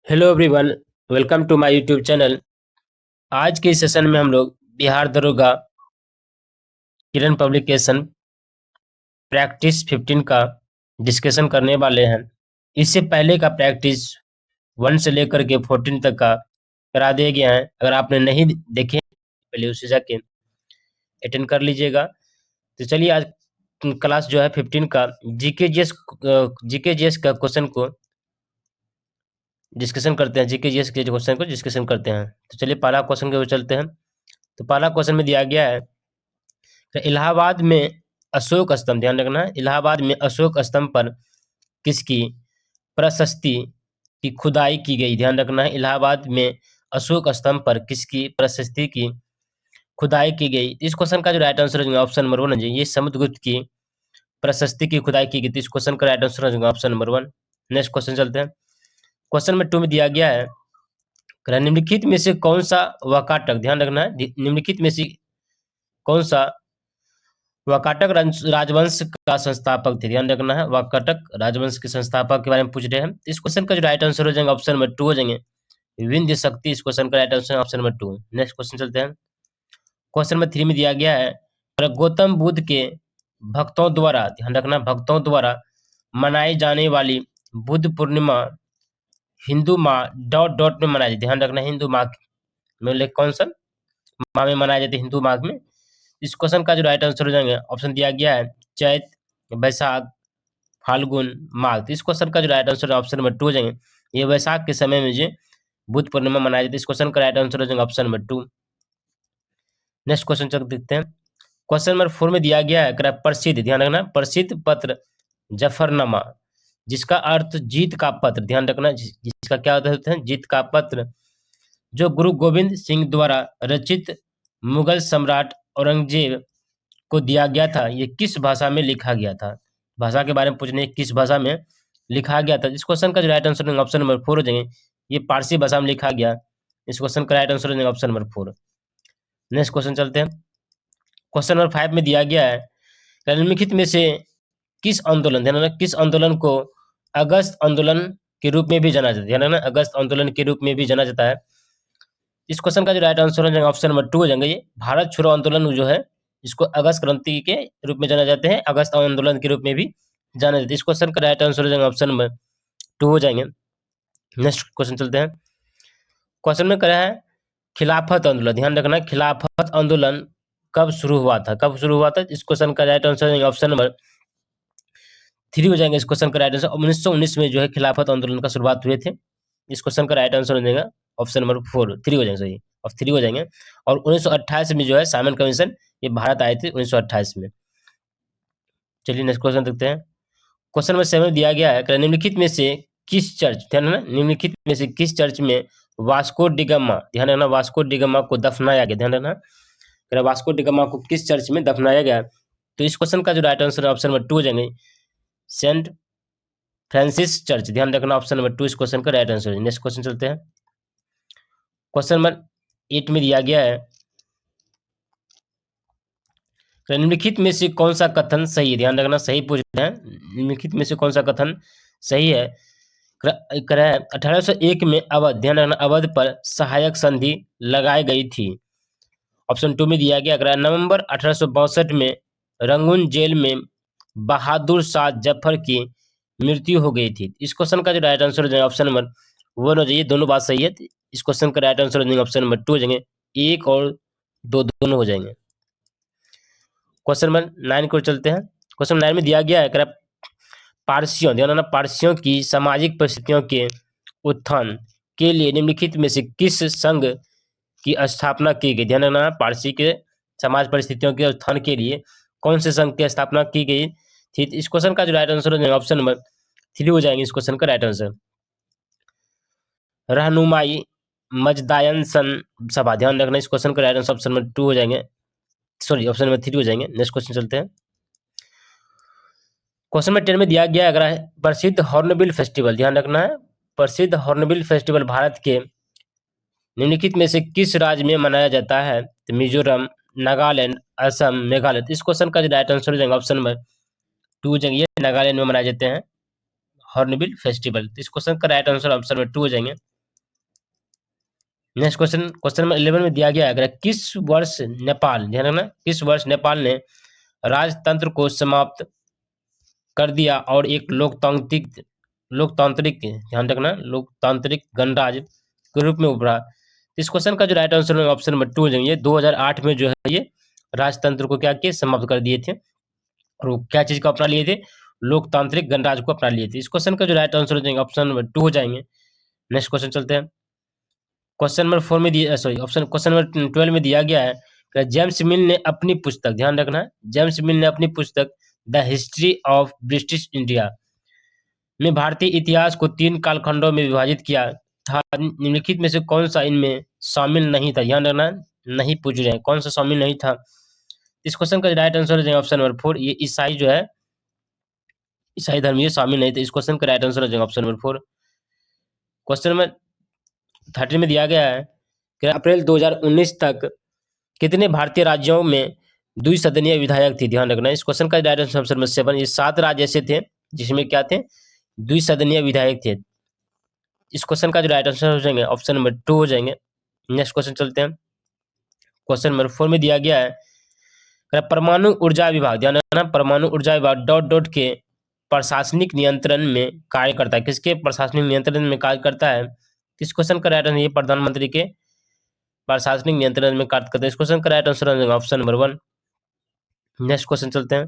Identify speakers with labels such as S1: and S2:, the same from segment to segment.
S1: Hello everyone, welcome to my YouTube channel. आज के इस सेशन में हम लोग बिहार दरोगा किरण पब्लिकेशन प्रैक्टिस 15 का डिस्कशन करने वाले हैं। इससे पहले का प्रैक्टिस 1 से लेकर के 14 तक का करा दिया गया है। अगर आपने नहीं देखे पहले उसे जाके अटेंड कर लीजिएगा। तो चलिए आज क्लास जो है 15 का जीके जीएस का क्वेश्चन को डिस्कशन करते हैं। जीके जीएस के क्वेश्चन को डिस्कशन करते हैं। तो चलिए पहला क्वेश्चन के ओर चलते हैं। तो पहला क्वेश्चन में दिया गया है कि इलाहाबाद में अशोक स्तंभ, ध्यान रखना है, इलाहाबाद में अशोक स्तंभ पर किसकी प्रशस्ति की खुदाई की गई। ध्यान रखना है, इलाहाबाद में अशोक स्तंभ पर किसकी प्रशस्ति की खुदाई की गई। इस क्वेश्चन का जो राइट आंसर हो जाएगा ऑप्शन नंबर 1 है, ये समुद्रगुप्त की प्रशस्ति की खुदाई की गई। तो इस क्वेश्चन का राइट आंसर हो जाएगा ऑप्शन नंबर 1। नेक्स्ट क्वेश्चन चलते हैं। क्वेश्चन नंबर 2 में दिया गया है निम्नलिखित में से कौन सा वाकाटक, ध्यान रखना है, निम्नलिखित में से कौन सा वाकाटक राजवंश का संस्थापक थे। ध्यान रखना है, वाकाटक राजवंश के संस्थापक के बारे में पूछ रहे हैं। इस क्वेश्चन का जो राइट आंसर हो जाएगा ऑप्शन नंबर 2 हो जाएंगे विंध्य शक्ति। इस क्वेश्चन का right answer option number 2। Next question चलते हैं। क्वेश्चन नंबर 3 में दिया गया है गौतम बुद्ध के भक्तों द्वारा, ध्यान रखना, भक्तों द्वारा मनाई जाने वाली बुद्ध पूर्णिमा हिंदू माह डॉट डॉट में मनाई जाती है। ध्यान रखना, हिंदू माह में कौन सा माह में मनाई जाती है, हिंदू माह में। इस क्वेश्चन का जो राइट आंसर हो जाएगा ऑप्शन दिया गया है चैत, बैसाख, फाल्गुन, माघ। तो इस क्वेश्चन का जो राइट आंसर ऑप्शन नंबर 2 हो जाएंगे ये वैशाख के समय में जो बुद्ध पूर्णिमा मनाई जाती है। इस क्वेश्चन का राइट आंसर हो जाएगा ऑप्शन नंबर 2। नेक्स्ट क्वेश्चन चल देखते हैं। क्वेश्चन नंबर 4 में दिया गया है प्रसिद्ध, ध्यान रखना, प्रसिद्ध पत्र जफरनामा जिसका अर्थ जीत का पत्र। ध्यान रखना, जिसका क्या होता है, जीत का पत्र, जो गुरु गोविंद सिंह द्वारा रचित मुगल सम्राट औरंगजेब को दिया गया था, ये किस भाषा में लिखा गया था। भाषा के बारे में पूछने, किस भाषा में लिखा गया था। इस क्वेश्चन का जो राइट आंसर ऑप्शन नंबर 4 हो जाएंगे ये पारसी भाषा में लिखा गया। इस क्वेश्चन का राइट आंसर हो जाएगा ऑप्शन नंबर 4। नेक्स्ट क्वेश्चन चलते हैं। क्वेश्चन नंबर 5 में दिया गया है निम्नलिखित में से किस आंदोलन, ध्यान रखना, किस आंदोलन को अगस्त आंदोलन के रूप में भी जाना जाता है। ध्यान रखना, अगस्त आंदोलन के रूप में भी जाना जाता है। इस क्वेश्चन का जो राइट आंसर हो जाएगा ऑप्शन नंबर 2 हो जाएंगे ये भारत छोड़ो आंदोलन जो है इसको अगस्त क्रांति के रूप में जाना जाते हैं, अगस्त आंदोलन के रूप में भी जाना जाता है। इस क्वेश्चन का राइट आंसर हो जाएगा ऑप्शन नंबर 2 हो जाएंगे। नेक्स्ट क्वेश्चन चलते हैं। क्वेश्चन में करा है खिलाफत आंदोलन, ध्यान रखना, खिलाफत आंदोलन कब शुरू हुआ था, कब शुरू हुआ था। इस क्वेश्चन का राइट आंसर हो जाएगा ऑप्शन नंबर 3 हो जाएंगे। इस क्वेश्चन का राइट आंसर 1919 में जो है खिलाफत आंदोलन का शुरुआत हुए थे। इस क्वेश्चन का राइट आंसर हो जाएगा ऑप्शन नंबर 4, 3 हो जाएंगे, सही और 3 हो जाएंगे। और 1928 में जो है साइमन कमीशन ये भारत आए थे 1928 में। चलिए नेक्स्ट क्वेश्चन देखते हैं। क्वेश्चन नंबर 7 दिया गया है निम्नलिखित में से किस चर्च, ध्यान रखना, निम्नलिखित में से किस चर्च में वास्को डिगामा, ध्यान रखना, वास्को डिगामा को दफनाया गया। ध्यान रखना, वास्को डिगामा को किस चर्च में दफनाया गया। तो इस क्वेश्चन का जो राइट आंसर ऑप्शन नंबर 2 हो जाएंगे सेंट फ्रांसिस चर्च। ध्यान रखना, ऑप्शन नंबर 2 इस क्वेश्चन का राइट आंसर है। नेक्स्ट क्वेश्चन चलते हैं। क्वेश्चन नंबर 8 में दिया गया है निम्नलिखित में से कौन सा कथन सही है। ध्यान रखना, सही पूछ रहे हैं, निम्नलिखित में से कौन सा कथन सही है। 1801 में अवध, ध्यान रखना, अवध पर सहायक संधि लगाई गई थी। ऑप्शन 2 में दिया गया नवंबर 1862 में रंगून जेल में बहादुर शाह जफर की मृत्यु हो गई थी। इस क्वेश्चन का जो राइट आंसर हो जाएगा ऑप्शन नंबर 1 हो जाइए, दोनों बात सही है। इस क्वेश्चन का राइट आंसर हो जाएगा ऑप्शन नंबर 2 हो जाएंगे, 1 और 2 दोनों हो जाएंगे। क्वेश्चन नंबर 9 को चलते हैं। क्वेश्चन 9 में दिया गया है पारसियों, ध्यान रखना, पारसियों की सामाजिक परिस्थितियों के उत्थान के लिए निम्नलिखित में से किस संघ की स्थापना की गई। ध्यान रखना, पारसी के समाज परिस्थितियों के उत्थान के लिए कौन से संघ की स्थापना की गई थी। इस क्वेश्चन का जो राइट आंसर हो जाएगा ऑप्शन नंबर 3 हो जाएंगे। इस क्वेश्चन का राइट आंसर रहनुमाई मजदायन सन सभा, ध्यान रखना, इस क्वेश्चन का राइट आंसर ऑप्शन नंबर 2 हो जाएंगे, सॉरी ऑप्शन नंबर 3 हो जाएंगे। नेक्स्ट क्वेश्चन चलते हैं। क्वेश्चन नंबर 10 में दिया गया अगर प्रसिद्ध हॉर्नबिल फेस्टिवल, ध्यान रखना है, प्रसिद्ध हॉर्नबिल फेस्टिवल भारत के निम्नलिखित में से किस राज्य में मनाया जाता है। तो मिजोरम, नागालैंड, असम, मेघालय। इस क्वेश्चन का जो राइट आंसर हो जाएगा ऑप्शन नंबर 2 हो जाएंगे, नागालैंड में मनाए जाते हैं हॉर्नबिल फेस्टिवल। तो इस क्वेश्चन का राइट आंसर ऑप्शन नंबर 2 हो जाएंगे। नेक्स्ट क्वेश्चन, क्वेश्चन नंबर 11 में दिया गया है, किस वर्ष नेपाल, ध्यान रखना, किस वर्ष नेपाल ने राजतंत्र को समाप्त कर दिया और एक लोकतांत्रिक लोकतांत्रिक ध्यान रखना लोकतांत्रिक गणराज्य के रूप में उभरा। इस क्वेश्चन का जो राइट आंसर है ऑप्शन नंबर 2 हो जाएंगे। 2008 में जो है ये राजतंत्र को क्या किए, समाप्त कर दिए थे, और वो क्या चीज को अपना लिए थे, लोकतांत्रिक गणराज्य को अपना लिए थे। इस क्वेश्चन का जो राइट आंसर हो जाएंगे ऑप्शन नंबर 2 हो जाएंगे। नेक्स्ट क्वेश्चन चलते हैं। क्वेश्चन नंबर 4 में दिया, सॉरी ऑप्शन क्वेश्चन नंबर 12 में दिया गया है कि जेम्स मिल ने अपनी पुस्तक, ध्यान रखना, जेम्स मिल ने अपनी पुस्तक the history of British India में भारतीय इतिहास को 3 कालखंडों में विभाजित किया था। निम्नलिखित में से कौन सा इनमें शामिल नहीं था, ध्यान रखना, नहीं पूछ रहे हैं कौन सा शामिल नहीं था। इस क्वेश्चन का राइट आंसर हो जाएगा ऑप्शन नंबर 4, ये ईसाई जो है, ईसाई धर्म ये शामिल नहीं थे। इस क्वेश्चन का राइट आंसर हो जाएगा ऑप्शन नंबर 4। क्वेश्चन नंबर 13 में दिया गया है कि अप्रैल 2019 तक कितने भारतीय राज्यों में द्विसदनीय विधायक थे, ध्यान रखना। इस क्वेश्चन का राइट आंसर ऑप्शन नंबर 7, ये 7 राज्य ऐसे थे जिसमें क्या थे, द्विसदनीय विधायक थे। इस क्वेश्चन का जो राइट आंसर हो जाएंगे ऑप्शन नंबर 2 हो जाएंगे। नेक्स्ट क्वेश्चन चलते हैं। क्वेश्चन नंबर 4 में दिया गया है परमाणु ऊर्जा विभाग, ध्यान रखना, परमाणु ऊर्जा विभाग डॉट डॉट के प्रशासनिक नियंत्रण में कार्य करता है, किसके प्रशासनिक नियंत्रण में कार्य करता है। इस क्वेश्चन का राइट आंसर ये प्रधानमंत्री के प्रशासनिक नियंत्रण में कार्य करता है। इस क्वेश्चन का राइट आंसर हो जाएगा ऑप्शन नंबर 1। नेक्स्ट क्वेश्चन चलते हैं।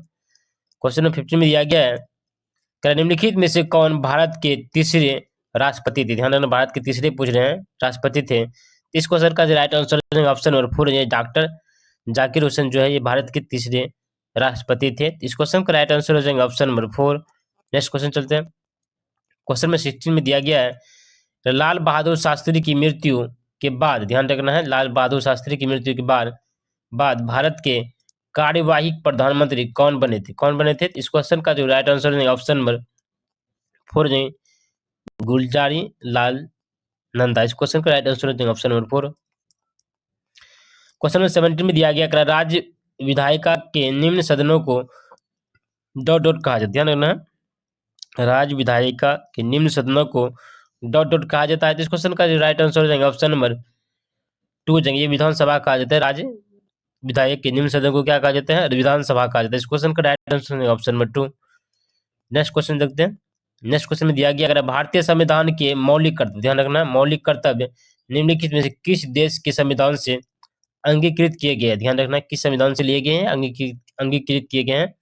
S1: क्वेश्चन नंबर 15 में दिया गया है निम्नलिखित में से कौन भारत के तीसरे राष्ट्रपति थे, ध्यान रखना, भारत के तीसरे पूछ रहे हैं राष्ट्रपति थे। इस क्वेश्चन का राइट आंसर ऑप्शन नंबर 4 है, डॉक्टर जाकिर हुसैन जो है ये भारत के तीसरे राष्ट्रपति थे। इस क्वेश्चन का राइट आंसर हो जाएगा ऑप्शन नंबर 4। नेक्स्ट क्वेश्चन चलते हैं। क्वेश्चन नंबर 16 में दिया गया है लाल बहादुर शास्त्री की मृत्यु के बाद, ध्यान रखना है, लाल बहादुर शास्त्री की मृत्यु के बाद भारत के कार्यवाही प्रधानमंत्री कौन बने थे, कौन बने थे। इस क्वेश्चन का जो राइट आंसर है ऑप्शन नंबर 4 है, गुलजारी लाल नंदा। इस क्वेश्चन का राइट आंसर है ऑप्शन नंबर 4। क्वेश्चन नंबर 17 में दिया गया राज्य विधायिका के निम्न सदनों को डॉट डॉट कहा जाता है, ध्यान रखना, राज्य विधायिका के निम्न सदनों को डॉट डॉट कहा जाता है। इस क्वेश्चन का जो राइट आंसर हो जाएगा ऑप्शन नंबर 2 हो जाएंगे, ये विधानसभा कहा जाता है, राज्य विधायक के निम्न सदन को क्या कहा जाता है, विधानसभा कहा जाता है। इस क्वेश्चन का राइट आंसर है ऑप्शन नंबर 2। नेक्स्ट क्वेश्चन देखते हैं। नेक्स्ट क्वेश्चन में दिया गया अगर भारतीय संविधान के मौलिक कर्तव्य, ध्यान रखना, मौलिक कर्तव्य निम्नलिखित में से किस देश के संविधान से अंगीकृत किए गए हैं, ध्यान रखना, किस संविधान से लिए गए हैं, अंगीकृत किए गए हैं।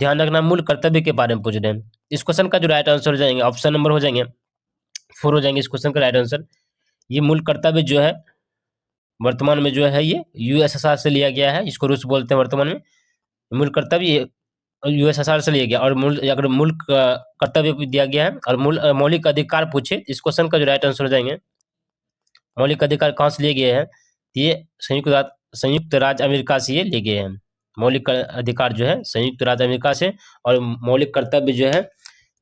S1: ध्यान रखना, मूल कर्तव्य के बारे में पूछ रहे हैं। इस क्वेश्चन का जो राइट आंसर हो जाएंगे ऑप्शन नंबर हो जाएंगे 4 हो जाएंगे। इस क्वेश्चन का राइट आंसर, ये मूल कर्तव्य जो है वर्तमान में जो है ये यूएसएसआर से लिया गया है, इसको रूस बोलते हैं वर्तमान में। मूल कर्तव्य यूएसएसआर से लिया गया, और मूल अगर मूल कर्तव्य दिया गया है और मूल मौलिक अधिकार पूछे, इस क्वेश्चन का जो राइट आंसर हो जाएंगे मौलिक अधिकार कहाँ से लिए गए हैं, ये संयुक्त राज्य अमेरिका से ये लिए गए हैं। मौलिक अधिकार जो है संयुक्त राज्य अमेरिका से, और मौलिक कर्तव्य जो है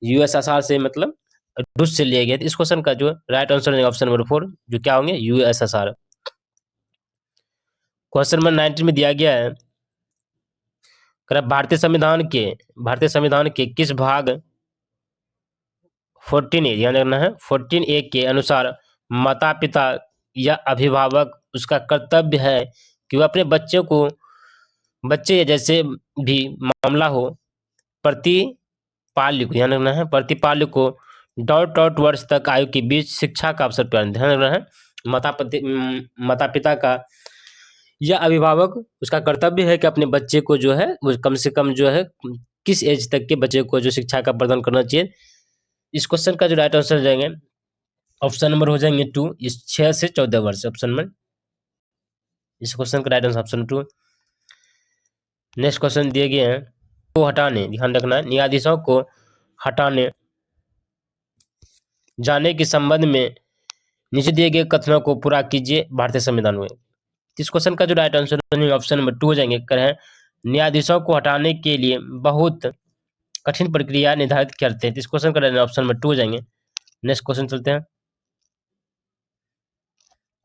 S1: यूएसएसआर से, मतलब रूस से लिए गए। इस क्वेश्चन का जो राइट आंसर है ऑप्शन नंबर 4, जो क्या होंगे, यूएसएसआर। क्वेश्चन नंबर 19 में दिया गया है भारतीय संविधान के किस भाग 14A, ध्यान रखना है, 14A के अनुसार माता पिता या अभिभावक उसका कर्तव्य है कि वह अपने बच्चे जैसे भी मामला हो प्रतिपाल्य को, ध्यान रखना है, प्रतिपाल्य को डॉट डॉट वर्ष तक आयु के बीच शिक्षा का अवसर प्रदान, ध्यान रखना है, माता पिता का या अभिभावक उसका कर्तव्य है कि अपने बच्चे को जो है वो कम से कम जो है किस एज तक के बच्चे को जो शिक्षा का प्रदान करना चाहिए। इस क्वेश्चन का जो राइट आंसर हो जाएंगे ऑप्शन नंबर हो जाएंगे 2, इस 6 से 14 वर्ष ऑप्शन में। इस क्वेश्चन का right answer option 2। Next question दिए गए हैं को हटाने, ध्यान रखना, न्यायाधीशों को हटाने जाने के संबंध में नीचे दिए गए कथनों को पूरा कीजिए भारतीय संविधान में। इस क्वेश्चन का जो राइट आंसर ऑप्शन नंबर 2 हो जाएंगे, करें न्यायाधीशों को हटाने के लिए बहुत कठिन प्रक्रिया निर्धारित करते हैं। इस क्वेश्चन का ऑप्शन नंबर 2 हो जाएंगे। नेक्स्ट क्वेश्चन चलते हैं।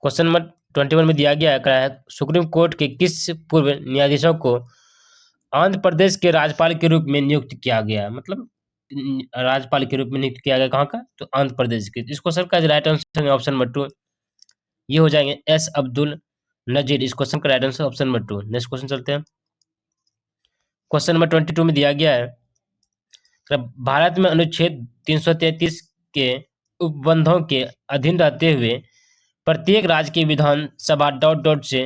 S1: क्वेश्चन नंबर 21 में दिया गया है सुप्रीम कोर्ट के किस पूर्व न्यायाधीशों को आंध्र प्रदेश के राज्यपाल के रूप में नियुक्त किया गया, मतलब राज्यपाल के रूप में नियुक्त किया गया कहाँ का, तो आंध्र प्रदेश के। इस क्वेश्चन का राइट आंसर ऑप्शन नंबर 2, ये हो जाएंगे एस अब्दुल नजीर। इस क्वेश्चन का right answer option number 2। Next question चलते हैं। क्वेश्चन नंबर 22 में दिया गया है, भारत में अनुच्छेद 333 के उपबंधों के अधीन रहते हुए प्रत्येक राज्य की विधानसभा डॉट डॉट से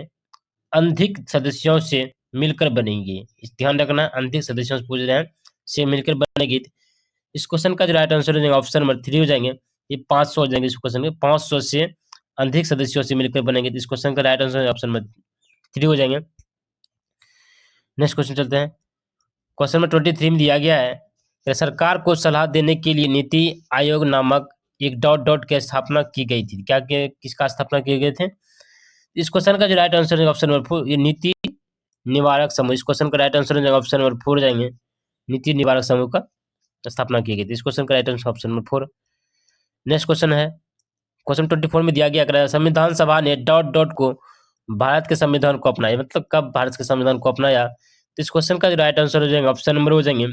S1: अधिक सदस्यों से मिलकर बनेगी। ध्यान रखना, अधिक सदस्यों से पूछ रहे हैं, से मिलकर बनेगी। इस क्वेश्चन का जो राइट आंसर हो जाएगा ऑप्शन नंबर 3 हो जाएंगे। ये 500 हो जाएंगे। इस क्वेश्चन के 500 से अधिक सदस्यों से मिलकर बनेंगे। तो इस क्वेश्चन का राइट आंसर ऑप्शन नंबर 3 हो जाएंगे। नेक्स्ट क्वेश्चन चलते हैं। क्वेश्चन नंबर 23 में दिया गया है कि सरकार को सलाह देने के लिए नीति आयोग नामक एक डॉट डॉट की स्थापना की गई थी। क्या किसका स्थापना किए गए थे? इस क्वेश्चन का जो राइट आंसर है ऑप्शन नंबर 4, ये नीति निवारक समूह। इस क्वेश्चन का राइट आंसर है ऑप्शन नंबर 4 जाएंगे। नीति निवारक समूह का स्थापना की गई थी। इस क्वेश्चन का right answer option number 4। Next question है, क्वेश्चन 24 में दिया गया, संविधान सभा ने डॉट डॉट को भारत के संविधान को अपनाया, मतलब कब भारत के संविधान को अपनाया? तो इस क्वेश्चन का जो राइट आंसर हो जाएंगे ऑप्शन नंबर हो जाएंगे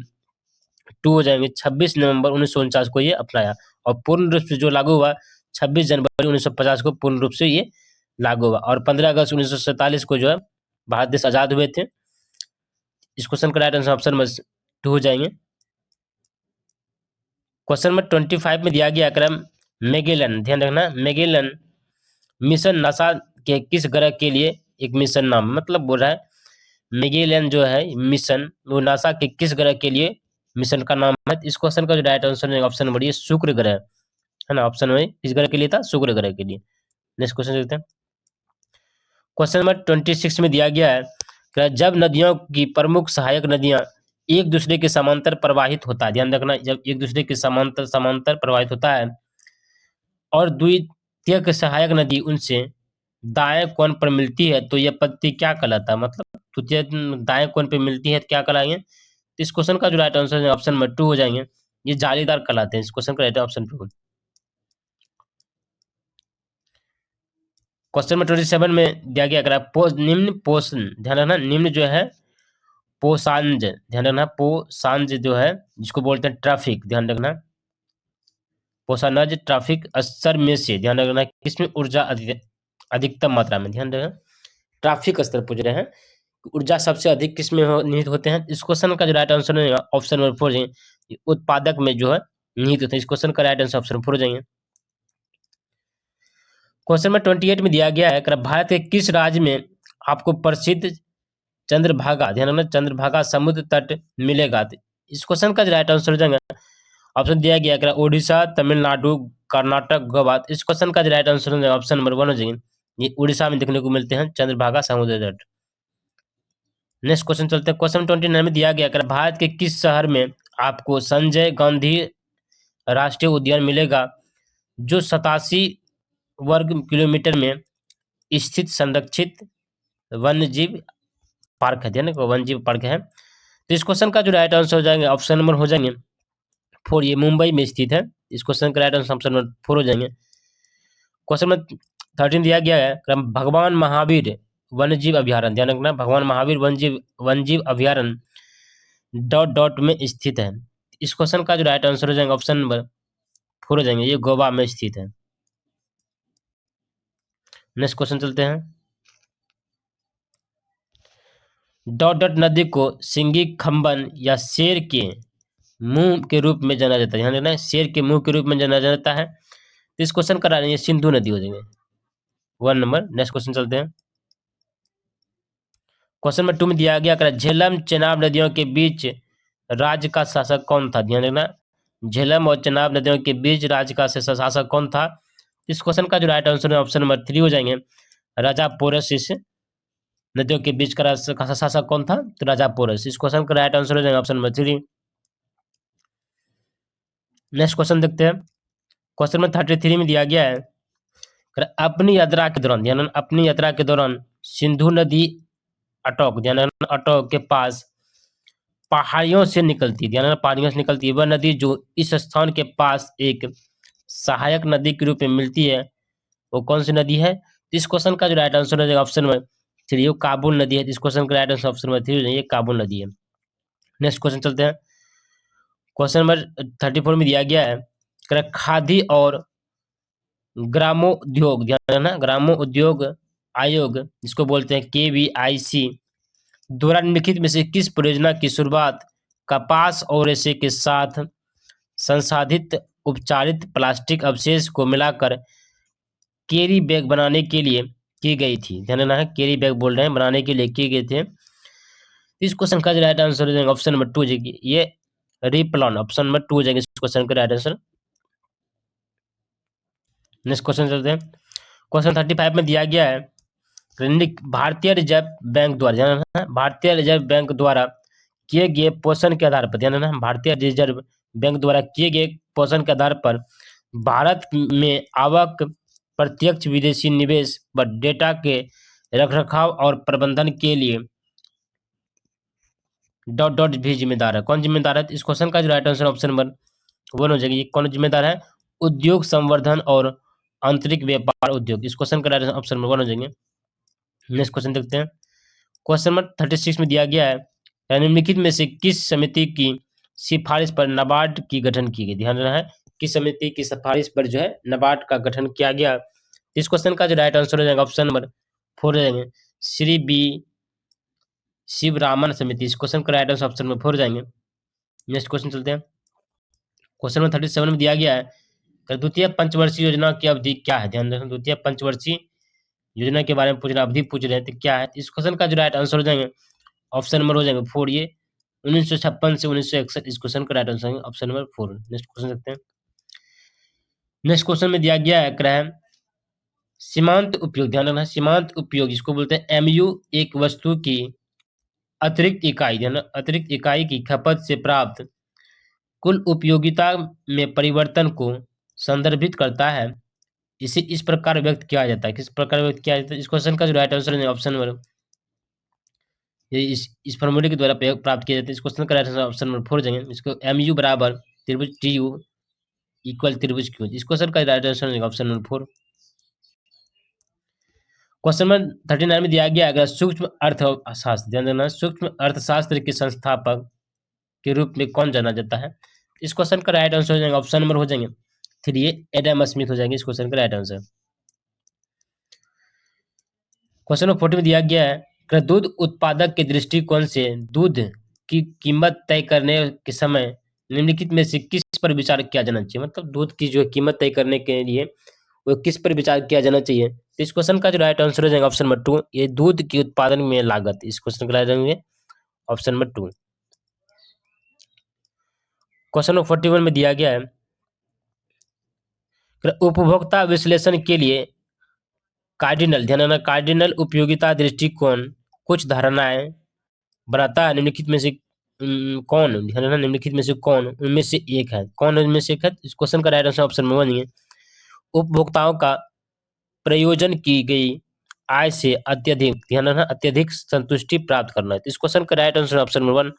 S1: 2 हो जाएंगे। 26 नवंबर 1949 को ये अपनाया और पूर्ण रूप से जो लागू हुआ 26 जनवरी 1950 को पूर्ण रूप से ये लागू हुआ और 15 अगस्त 1947 को जो है भारत देश आजाद हुए थे। इस क्वेश्चन का राइट आंसर ऑप्शन नंबर 2 हो जाएंगे। क्वेश्चन नंबर 25 में दिया गया क्रम मेगेलन, ध्यान रखना, मेगेलन मिशन नासा के किस ग्रह के लिए एक मिशन नाम, मतलब बोल रहा है मेगेलन जो है मिशन वो नासा के किस ग्रह के लिए मिशन का नाम है। इस क्वेश्चन का जो राइट आंसर है ऑप्शन नंबर शुक्र ग्रह है ना। ऑप्शन में किस ग्रह के लिए था? शुक्र ग्रह के लिए। नेक्स्ट क्वेश्चन देखते हैं। क्वेश्चन नंबर 26 में दिया गया है कि जब नदियों की प्रमुख सहायक नदियां एक दूसरे के समांतर प्रवाहित होता है, ध्यान रखना, जब एक दूसरे के समांतर समांतर प्रवाहित होता है और द्वितीयक सहायक नदी उनसे दाएं कोण पर मिलती है तो यह पद्धति क्या कहलाता है? मतलब द्वितीय दाएं कोण पर मिलती है तो क्या कहलाएंगे? तो इस क्वेश्चन का जो राइट आंसर है ऑप्शन नंबर 2 हो जाएंगे। ये जालीदार कहलाते हैं। इस क्वेश्चन का राइट ऑप्शन 2। क्वेश्चन नंबर 27 में दिया गया निम्न पोषण, ध्यान रखना, निम्न जो है पोषांज, ध्यान रखना, पोषांज जो है जिसको बोलते हैं ट्रैफिक, ध्यान रखना, पोषांज ट्रैफिक स्तर में से, ध्यान रखना, किसमें ऊर्जा अधिकतम मात्रा में, ध्यान रखना, ट्रैफिक स्तर पूछ रहे हैं, ऊर्जा सबसे अधिक किसमें निहित होते हैं? इस क्वेश्चन का जो राइट आंसर है ऑप्शन नंबर 4 है, उत्पादक में जो है निहित होते हैं। इस क्वेश्चन का राइट आंसर ऑप्शन 4 हो जाएंगे। क्वेश्चन नंबर 28 में दिया गया है कि भारत के किस राज्य में आपको प्रसिद्ध चंद्रभागा, ध्यान रखना, चंद्रभागा समुद्र तट मिलेगा? इस क्वेश्चन का जो राइट आंसर हो जाएगा ऑप्शन दिया गया है उड़ीसा, तमिलनाडु, कर्नाटक, गोवा। इस क्वेश्चन का जो राइट आंसर हो जाएगा ऑप्शन नंबर 1 हो जाएंगे। ये उड़ीसा में देखने को मिलते हैं चंद्रभागा समुद्र तट। नेक्स्ट क्वेश्चन चलते हैं। क्वेश्चन 29 में दिया गया भारत के किस शहर में आपको संजय गांधी राष्ट्रीय उद्यान मिलेगा जो 87 वर्ग किलोमीटर में स्थित संरक्षित वन्यजीव पार्क है, ध्यान रखो, वन्यजीव पार्क है। तो इस क्वेश्चन का जो राइट आंसर हो जाएंगे ऑप्शन नंबर हो जाएंगे 4, ये मुंबई में स्थित है। इस क्वेश्चन का राइट आंसर ऑप्शन नंबर 4 हो जाएंगे। क्वेश्चन नंबर 13 दिया गया है भगवान महावीर वन्यजीव अभ्यारण्य, ध्यान रखना, भगवान महावीर वन्यजीव अभ्यारण्य डॉट डॉट में स्थित है। इस क्वेश्चन का जो राइट आंसर हो जाएगा ऑप्शन नंबर 4 हो जाएंगे, ये गोवा में स्थित है। नेक्स्ट क्वेश्चन चलते हैं। डॉट डॉट नदी को सिंगी खंबन या शेर के मुंह के रूप में जाना जाता है, ध्यान रखना, शेर के मुंह के रूप में जाना जाता है। तो इस क्वेश्चन का राइट सिंधु नदी हो जाएंगे 1 नंबर। नेक्स्ट क्वेश्चन चलते हैं। क्वेश्चन नंबर 2 में दिया गया झेलम चेनाब नदियों के बीच राज्य का शासक कौन था? ध्यान रखना, झेलम और चेनाब नदियों के बीच राज्य का शासक कौन था? इस क्वेश्चन का जो राइट आंसर है ऑप्शन नंबर 3 हो जाएंगे, राजा पोरस। इस नदियों के बीच का शासक कौन था? तो राजा पोरस। इस क्वेश्चन का राइट आंसर हो जाएगा ऑप्शन नंबर 3। नेक्स्ट क्वेश्चन देखते हैं। क्वेश्चन नंबर 33 में दिया गया है अपनी यात्रा के दौरान, ध्यान, अपनी यात्रा के दौरान सिंधु नदी अटोक, ध्यान, अटोक के पास पहाड़ियों से निकलती, ध्यान, पहाड़ियों से निकलती है वह नदी जो इस स्थान के पास एक सहायक नदी के रूप में मिलती है, वो कौन सी नदी है? इस क्वेश्चन का जो राइट आंसर है ऑप्शन नंबर 3, काबुल नदी है। इस क्वेश्चन का राइट आंसर ऑप्शन नंबर 3 ये काबुल नदी है। नेक्स्ट क्वेश्चन चलते हैं। क्वेश्चन नंबर 34 में दिया गया है खादी और ग्रामोद्योग, ध्यान रखना, ग्रामोद्योग आयोग जिसको बोलते हैं KVIC द्वारा निम्नलिखित में से किस परियोजना की शुरुआत कपास और रेशे के साथ संसाधित उपचारित प्लास्टिक अवशेष को मिलाकर कैरी बैग बनाने के लिए की गई थी? ध्यान देना है, कैरी बैग बोल रहे हैं, बनाने के लिए किए गए थे। इस क्वेश्चन का जो राइट आंसर हो जाएगा ऑप्शन नंबर 2 हो जाएगी, ये रिप्लॉन, ऑप्शन नंबर 2 हो जाएगा इस क्वेश्चन का राइट आंसर। नेक्स्ट क्वेश्चन चलते हैं। क्वेश्चन 35 में दिया गया है भारतीय रिजर्व बैंक द्वारा, ध्यान रखना, भारतीय रिजर्व बैंक द्वारा किए गए पोषण के आधार पर, ध्यान रखना, भारतीय रिजर्व बैंक द्वारा किए गए पोषण के आधार पर भारत में आवक प्रत्यक्ष विदेशी निवेश पर डेटा के रखरखाव और प्रबंधन के लिए डॉट डॉट भी जिम्मेदार है। कौन जिम्मेदार है? इस क्वेश्चन का जो राइट आंसर ऑप्शन नंबर 1 हो जाएगी। कौन जिम्मेदार है? उद्योग संवर्धन और आंतरिक व्यापार उद्योग। इस क्वेश्चन का राइट आंसर ऑप्शन नंबर 1 हो जाएंगे। नेक्स्ट क्वेश्चन देखते हैं। क्वेश्चन नंबर 36 में दिया गया है निम्नलिखित में से किस समिति की सिफारिश पर नाबार्ड की गठन की गई? ध्यान रखना है, किस समिति की सिफारिश पर जो है नाबार्ड का गठन किया गया। इस क्वेश्चन का जो राइट आंसर हो जाएगा ऑप्शन नंबर 4 हो जाएंगे, श्री बी शिवरामन समिति। इस क्वेश्चन का राइट आंसर ऑप्शन नंबर 4 हो जाएंगे। नेक्स्ट क्वेश्चन चलते हैं। क्वेश्चन नंबर 37 में दिया गया है द्वितीय पंचवर्षीय योजना की अवधि क्या है? ध्यान रखना, द्वितीय पंचवर्षीय योजना के बारे में पूछ रहे हैं, अवधि पूछ रहे हैं, तो क्या है? इस क्वेश्चन का जो राइट आंसर हो जाएंगे ऑप्शन नंबर हो जाएंगे 4, ये 1956 से 1961। इस क्वेश्चन का right answer option number 4। Next question देखते हैं। नेक्स्ट क्वेश्चन में दिया गया है सीमांत उपयोग, ध्यान रखना, सीमांत उपयोग जिसको बोलते हैं MU, एक वस्तु की अतिरिक्त इकाई, ध्यान, अतिरिक्त इकाई की खपत से प्राप्त कुल उपयोगिता में परिवर्तन को संदर्भित करता है। इसे इस प्रकार व्यक्त किया जाता है, किस प्रकार व्यक्त किया जाता है? इस क्वेश्चन का जो राइट आंसर है ऑप्शन नंबर, ये इस फॉर्मूले के द्वारा प्राप्त किया जाता है। इस क्वेश्चन का राइट आंसर ऑप्शन नंबर 4 जाएंगे। इसको MU बराबर त्रिभुज TU इक्वल त्रिभुज Q। इस क्वेश्चन का राइट आंसर है ऑप्शन नंबर 4। क्वेश्चन नंबर 39 में दिया गया अगर सूक्ष्म अर्थशास्त्र, ध्यान देना, सूक्ष्म अर्थशास्त्र के संस्थापक के रूप में कौन जाना जाता है? इस क्वेश्चन का राइट आंसर हो जाएगा ऑप्शन नंबर हो जाएंगे 3, एडम स्मिथ हो जाएंगे इस क्वेश्चन का राइट आंसर। क्वेश्चन नंबर 40 में दिया गया है दूध उत्पादक के दृष्टिकोण से दूध की कीमत तय करने के समय निम्नलिखित में से किस पर विचार किया जाना चाहिए? मतलब दूध की जो कीमत तय करने के लिए वो किस पर विचार किया जाना चाहिए? तो इस क्वेश्चन का जो राइट आंसर हो जाएगा ऑप्शन नंबर 2, ये दूध के उत्पादन में लागत। इस क्वेश्चन का right answer option number 2। Question number 41 में दिया गया है उपभोक्ता विश्लेषण के लिए कार्डिनल, ध्यान रखना, कार्डिनल उपयोगिता दृष्टिकोण कुछ धारणाएं बनाता है। निम्नलिखित में से कौन, ध्यान रखना, निम्नलिखित में से कौन उनमें से एक है? कौन उनमें से एक है? इस क्वेश्चन का राइट आंसर ऑप्शन नंबर 1 है, उपभोक्ताओं का प्रयोजन की गई आय से अत्यधिक, ध्यान रखना, अत्यधिक संतुष्टि प्राप्त करना है। इस क्वेश्चन का right answer option number 1।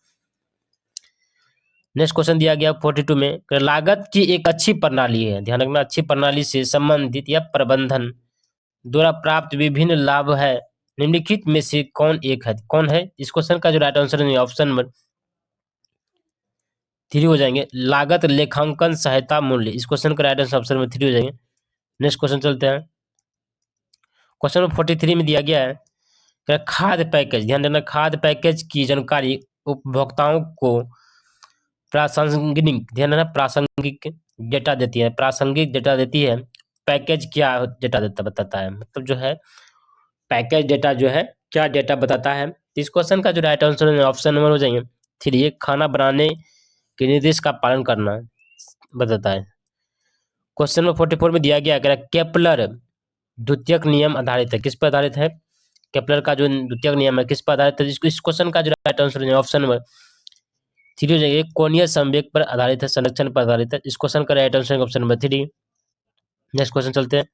S1: Next question दिया गया 42 में लागत की एक अच्छी प्रणाली है, ध्यान रखना, अच्छी प्रणाली से संबंधित या प्रबंधन द्वारा प्राप्त विभिन्न लाभ है, निम्नलिखित में से कौन एक है? कौन है? इस क्वेश्चन का जो राइट आंसर है ऑप्शन नंबर 3 हो जाएंगे, लागत लेखांकन सहायता मूल्य। इस क्वेश्चन का राइट आंसर ऑप्शन नंबर 3 हो जाएंगे। नेक्स्ट क्वेश्चन चलते हैं। क्वेश्चन नंबर 43 में दिया गया है खाद्य पैकेज, ध्यान देना, खाद्य पैकेज की जानकारी उपभोक्ताओं को प्रासंगिक, ध्यान देना, प्रासंगिक डेटा देती है, प्रासंगिक डेटा देती है। पैकेज क्या डेटा देता बताता है, मतलब जो है पैकेज डेटा जो है क्या डेटा बताता है? इस क्वेश्चन का जो राइट आंसर है ऑप्शन नंबर हो जाएंगे 3, खाना बनाने के निर्देश का पालन करना बताता है। क्वेश्चन नंबर 44 में दिया गया है केपलर द्वितीयक नियम आधारित है, किस पर आधारित है? केपलर का जो द्वितीयक नियम है किस पर आधारित है? इस क्वेश्चन का जो राइट आंसर है ऑप्शन नंबर 3 हो जाएंगे, कोणीय संवेग पर आधारित है, संरक्षण पर आधारित है। इस क्वेश्चन का right answer option number 3। Next question चलते हैं।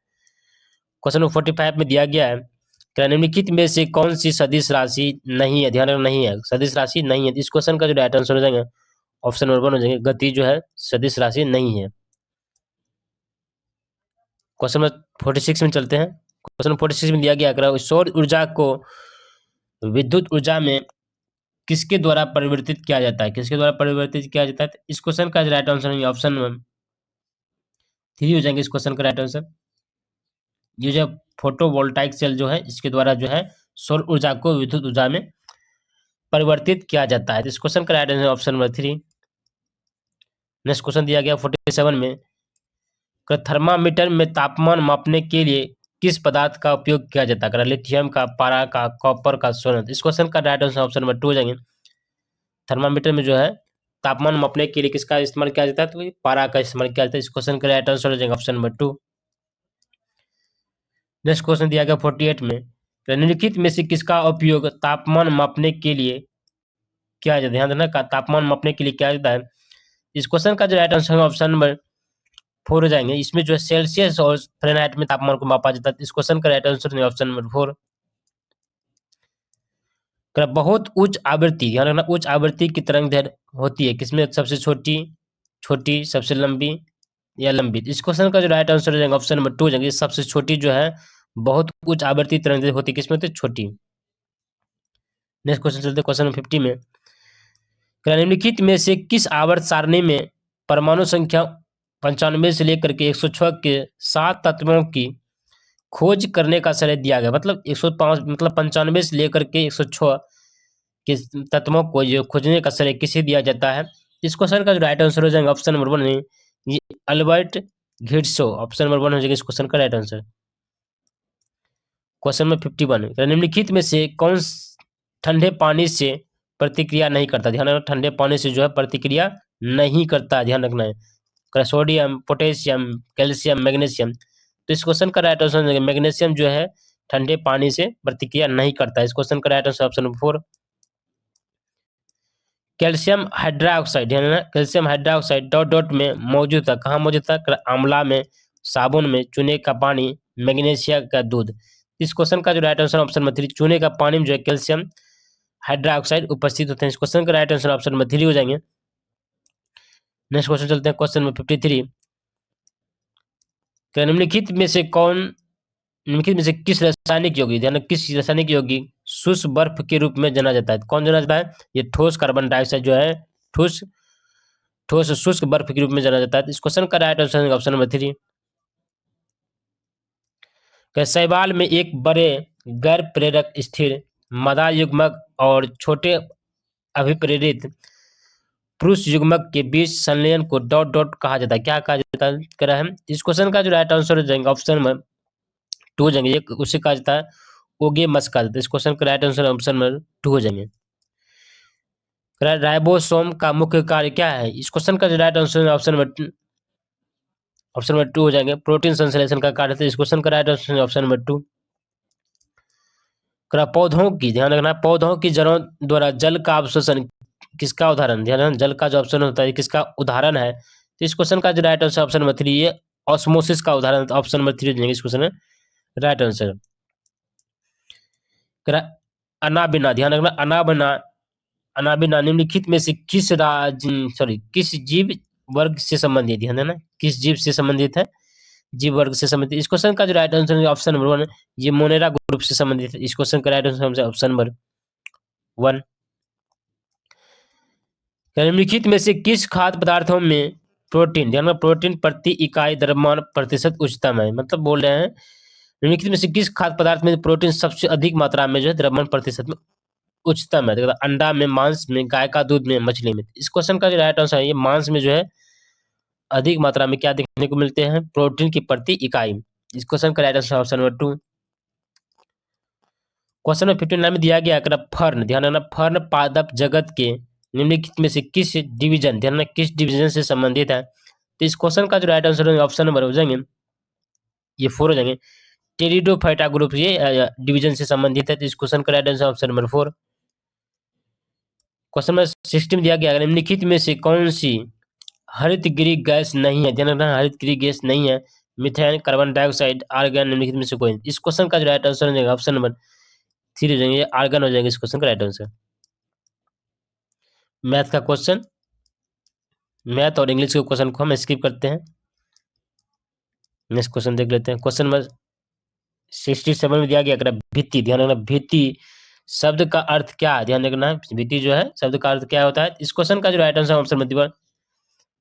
S1: क्वेश्चन नंबर 45 में दिया गया है निम्नलिखित में से कौन सी सदिश राशि नहीं है? ध्यान रखना, नहीं है, सदिश राशि नहीं है। इस क्वेश्चन का जो राइट आंसर हो जाएगा ऑप्शन नंबर 1 हो जाएंगे, गति जो है सदिश राशि नहीं है। क्वेश्चन नंबर 46 में चलते हैं। क्वेश्चन नंबर 46 में दिया गया सौर ऊर्जा को विद्युत ऊर्जा में किसके द्वारा परिवर्तित किया जाता है? किसके द्वारा परिवर्तित किया जाता है? इस क्वेश्चन का राइट आंसर है ऑप्शन नंबर 3 हो जाएंगे इस क्वेश्चन का राइट आंसर। ये जो फोटोवोल्टाइक सेल जो है इसके द्वारा जो है सौर ऊर्जा को विद्युत ऊर्जा में परिवर्तित किया जाता है। इस क्वेश्चन का right answer option number 3। Next question दिया गया 47 में, थर्मामीटर में तापमान मापने के लिए किस पदार्थ का उपयोग किया जाता है? लिथियम का, पारा का, कॉपर का, सोना। इस क्वेश्चन का राइट आंसर ऑप्शन नंबर 2 हो जाएंगे। थर्मामीटर में जो है तापमान मापने के लिए किसका इस्तेमाल किया जाता है? तो पारा का इस्तेमाल किया जाता है। इस क्वेश्चन का राइट आंसर हो जाएगा ऑप्शन नंबर 2। नेक्स्ट क्वेश्चन दिया गया 48 में, निम्नलिखित में से किसका उपयोग तापमान मापने के लिए किया जाता है? ध्यान देना, तापमान मापने के लिए किया जाता है। इस क्वेश्चन का जो राइट आंसर है ऑप्शन नंबर 4 हो जाएंगे। इसमें जो है सेल्सियस और फ़ारेनहाइट में तापमान को मापा जाता है। इस क्वेश्चन का राइट आंसर है ऑप्शन नंबर 4। बहुत उच्च आवृत्ति, ध्यान रखना, उच्च आवृत्ति की तरंग दैर्ध्य होती है किसमें? सबसे छोटी, छोटी, सबसे लंबी या लंबी। इस क्वेश्चन का जो राइट आंसर हो जाएगा ऑप्शन नंबर 2 हो जाएंगे। सबसे छोटी जो है बहुत उच्च आवृत्ति तरंग दैर्ध्य होती है किसमें? होती है छोटी। नेक्स्ट क्वेश्चन चलते क्वेश्चन नंबर 50 में, निम्नलिखित में से किस आवर्त सारणी में परमाणु संख्या 95 से लेकर के 106 के 7 तत्वों की खोज करने का सलाह दिया गया? मतलब 105 मतलब 95 से लेकर के 106 के तत्वों को जो खोजने का सलाह किसे दिया जाता है? इस क्वेश्चन का जो राइट आंसर हो जाएगा ऑप्शन नंबर 1 है ये अल्बर्ट घिट्सो। ऑप्शन नंबर 1 हो जाएगा इस क्वेश्चन का राइट आंसर। क्वेश्चन नंबर 51, निम्नलिखित में से कौन ठंडे पानी से प्रतिक्रिया नहीं करता? ध्यान रखना, ठंडे पानी से जो है प्रतिक्रिया नहीं करता, ध्यान रखना है। Sodium, potassium, calcium, magnesium. तो इस क्वेश्चन का राइट आंसर मैग्नीशियम जो है ठंडे पानी से प्रतिक्रिया नहीं करता। इस क्वेश्चन का right answer option number 4। Calcium hydroxide, ध्यान रखना, कैल्शियम हाइड्रोक्साइड डॉट डॉट में मौजूद था। कहाँ मौजूद था? आंवला में, साबुन में, चूने का पानी, मैग्नीशियम का दूध। इस क्वेश्चन का जो राइट आंसर ऑप्शन नंबर 3, चूने का पानी में जो है कैल्शियम हाइड्रोक्साइड उपस्थित होते हैं। इस क्वेश्चन का राइट आंसर ऑप्शन नंबर 3 हो जाएंगे। नेक्स्ट क्वेश्चन चलते हैं क्वेश्चन नंबर 53, निम्नलिखित में से किस रासायनिक यौगिक, ध्यान, किस रासायनिक यौगिक शुष्क बर्फ के रूप में जाना जाता है? कौन जाना जाता है? ये ठोस कार्बन डाइऑक्साइड जो है ठोस ठोस शुष्क बर्फ के रूप में जाना जाता है। इस क्वेश्चन का राइट आंसर है ऑप्शन नंबर 3। शैवाल में एक बड़े गैर प्रेरक स्थिर मदा युग्मक और छोटे अभिप्रेरित पुरुष युग्मक के बीच संलयन को डॉट डॉट कहा जाता है। क्या कहा जाता है? करा है। इस क्वेश्चन का जो राइट आंसर हो जाएगा ऑप्शन नंबर 2 हो जाएंगे। उसे कहा जाता है ओगेमस कहा जाता है। इस क्वेश्चन का राइट आंसर ऑप्शन नंबर 2 हो जाएंगे। राइबोसोम का मुख्य कार्य क्या है? इस क्वेश्चन का जो राइट आंसर ऑप्शन नंबर 2 हो जाएंगे। प्रोटीन संश्लेषण का कार्य है। इस क्वेश्चन का राइट आंसर ऑप्शन नंबर 2। पौधों की, ध्यान रखना, पौधों की जड़ों द्वारा जल का अवशोषण किसका उदाहरण? ध्यान रखना, जल का जो ऑप्शन होता है किसका उदाहरण है? तो इस क्वेश्चन का जो राइट आंसर ऑप्शन नंबर 3 ये ऑस्मोसिस का उदाहरण ऑप्शन नंबर 3 देंगे इस क्वेश्चन में राइट आंसर। अनाबिना, ध्यान रखना, अनाबिना निम्नलिखित में से किस जीव वर्ग से संबंधित? ध्यान देना, किस जीव से संबंधित है? जीव वर्ग से संबंधित। इस क्वेश्चन का जो राइट आंसर है ऑप्शन नंबर 1 ये मोनेरा ग्रुप से संबंधित है। इस क्वेश्चन का राइट आंसर ऑप्शन नंबर 1। निम्नलिखित में से किस खाद्य पदार्थों में प्रोटीन, ध्यान, प्रोटीन प्रति इकाई द्रव्यमान प्रतिशत उच्चतम है? मतलब बोल रहे हैं निम्नलिखित में से किस खाद्य पदार्थ में प्रोटीन सबसे अधिक मात्रा में जो है द्रव्यमान प्रतिशत में उच्चतम है? तो अंडा में, मांस में, गाय का दूध में, मछली में। इस क्वेश्चन का जो राइट आंसर है ये मांस में जो है अधिक मात्रा में क्या देखने को मिलते हैं? प्रोटीन की प्रति इकाई। इस क्वेश्चन का right answer option number 2। Question number 59 में दिया गया फर्न, ध्यान रखना, फर्न पादप जगत के निम्नलिखित में से किस डिवीजन, ध्यान रखना, किस डिवीजन से संबंधित है? तो इस क्वेश्चन का जो राइट आंसर है ऑप्शन नंबर हो जाएंगे ये 4 हो जाएंगे। टेरिडोफाइटा ग्रुप ये डिवीजन से संबंधित है। तो इस क्वेश्चन का right answer option number 4। Question number 60 में दिया गया निम्नलिखित में से कौन सी हरित गृह गैस नहीं है? ध्यान रखना, हरित गृह गैस नहीं है मिथेन, कार्बन डाइऑक्साइड, आर्गन निम्नलिखित में से कोई। इस क्वेश्चन का जो राइट आंसर हो जाएगा ऑप्शन नंबर 3 हो जाएंगे, आर्गन हो जाएंगे इस क्वेश्चन का राइट आंसर। मैथ का क्वेश्चन, मैथ और इंग्लिश के क्वेश्चन को हम स्किप करते हैं। नेक्स्ट क्वेश्चन देख लेते हैं। क्वेश्चन नंबर 67 में दिया गया भित्ति, ध्यान रखना, भित्ति शब्द का अर्थ क्या है? ध्यान रखना, भित्ति जो है शब्द का अर्थ क्या होता है? इस क्वेश्चन का जो राइट आंसर ऑप्शन में दीवार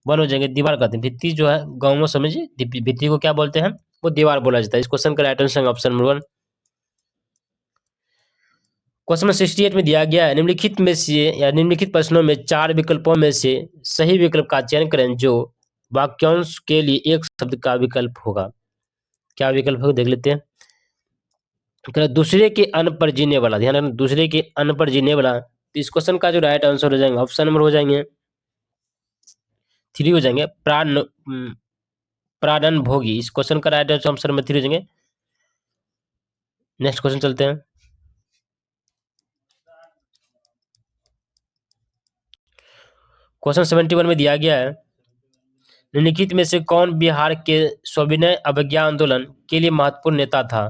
S1: 1 हो जाएंगे। दीवार कहते हैं भित्ति जो है गाँवों समझिए भित्ति को क्या बोलते हैं? वो दीवार बोला जाता है। इस क्वेश्चन का right answer option number 1। Question number 68 में दिया गया है, निम्नलिखित में से या निम्नलिखित प्रश्नों में 4 विकल्पों में से सही विकल्प का चयन करें जो वाक्यांश के लिए एक शब्द का विकल्प होगा। क्या विकल्प होगा देख लेते हैं। दूसरे के अन्न पर जीने वाला, ध्यान रखना, दूसरे के अन्न पर जीने वाला। तो इस क्वेश्चन का जो राइट आंसर हो जाएंगे ऑप्शन नंबर हो जाएंगे 3 हो जाएंगे, प्राणन भोगी। इस क्वेश्चन का राइट आंसर ऑप्शन नंबर 3 हो जाएंगे। नेक्स्ट क्वेश्चन चलते हैं। क्वेश्चन 71 में दिया गया है, निम्नलिखित में से कौन बिहार के सविनय अवज्ञा आंदोलन के लिए महत्वपूर्ण नेता था।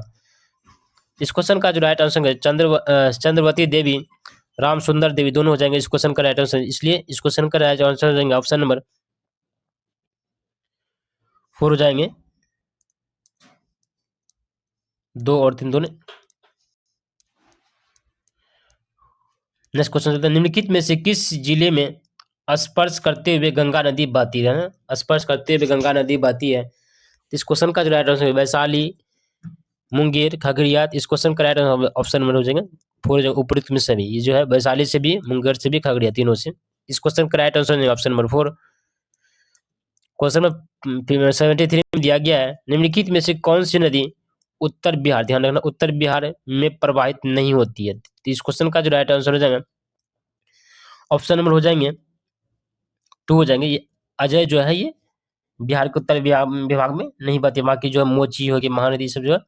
S1: इस क्वेश्चन का जो राइट आंसर है चंद्रवती देवी, राम सुंदर देवी, दोनों हो जाएंगे इस क्वेश्चन का राइट आंसर। इसलिए इस क्वेश्चन का राइट आंसर हो जाएंगे ऑप्शन नंबर 4 हो जाएंगे, 2 और 3 दोनों। नेक्स्ट क्वेश्चन चलते हैं, निम्नलिखित में से किस जिले में स्पर्श करते हुए गंगा नदी बहती है। स्पर्श करते हुए गंगा नदी बहती है। इस क्वेश्चन का जो राइट आंसर है वैशाली, मुंगेर, खगड़िया। इस क्वेश्चन का राइट आंसर ऑप्शन नंबर हो जाएंगे 4 उपयुक्त में सभी। ये जो है वैशाली से भी, मुंगेर से भी, खगड़िया, तीनों से। इस क्वेश्चन का right answer option number 4। Question में 73 में दिया गया है, निम्नलिखित में से कौन सी नदी उत्तर बिहार, ध्यान रखना, उत्तर बिहार में प्रवाहित नहीं होती है। तो इस क्वेश्चन का जो राइट आंसर हो जाएगा ऑप्शन नंबर हो जाएंगे 2 हो जाएंगे। ये अजय जो है ये बिहार के उत्तर विभाग में नहीं बहती, बाकी जो है मोची होगी, महानदी, सब जो है